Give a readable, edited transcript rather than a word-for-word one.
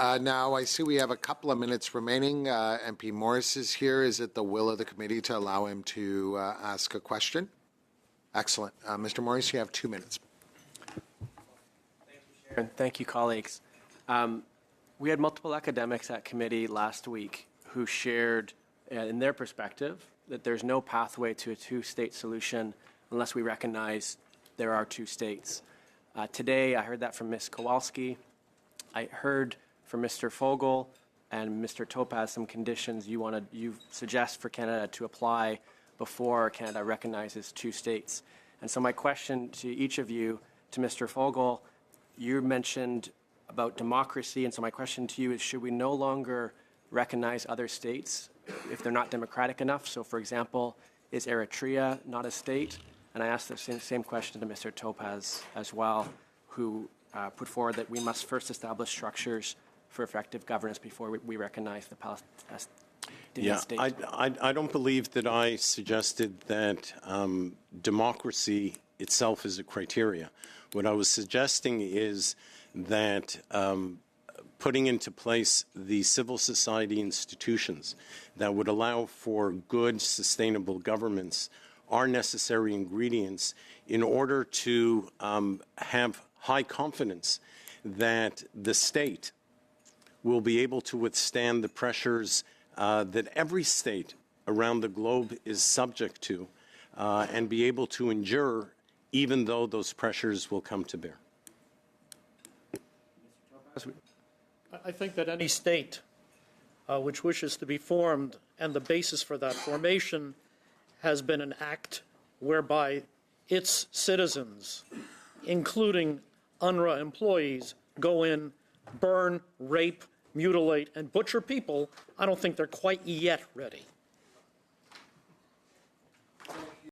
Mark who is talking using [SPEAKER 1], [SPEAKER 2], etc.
[SPEAKER 1] Now, I see we have a couple of minutes remaining. MP Morris is here. Is it the will of the committee to allow him to ask a question? Excellent. Mr. Morris, you have 2 minutes.
[SPEAKER 2] Thank you, Sharon. Thank you, colleagues. We had multiple academics at committee last week who shared, in their perspective, that there's no pathway to a two-state solution unless we recognize there are two states. Today, I heard that from Ms. Kowalski. I heard from Mr. Fogel and Mr. Topaz some conditions you suggest for Canada to apply before Canada recognizes two states. And so my question to each of you, to Mr. Fogel, you mentioned about democracy, and so my question to you is, should we no longer recognize other states if they're not democratic enough? So, for example, is Eritrea not a state? And I asked the same question to Mr. Topaz as well, who put forward that we must first establish structures for effective governance before we recognize the Palestinian state.
[SPEAKER 3] I don't believe that I suggested that democracy itself is a criteria. What I was suggesting is that putting into place the civil society institutions that would allow for good, sustainable governments are necessary ingredients in order to have high confidence that the state will be able to withstand the pressures that every state around the globe is subject to and be able to endure even though those pressures will come to bear.
[SPEAKER 4] I think that any state which wishes to be formed, and the basis for that formation has been an act whereby its citizens, including UNRWA employees, go in, burn, rape, mutilate, and butcher people. I don't think they're quite yet ready.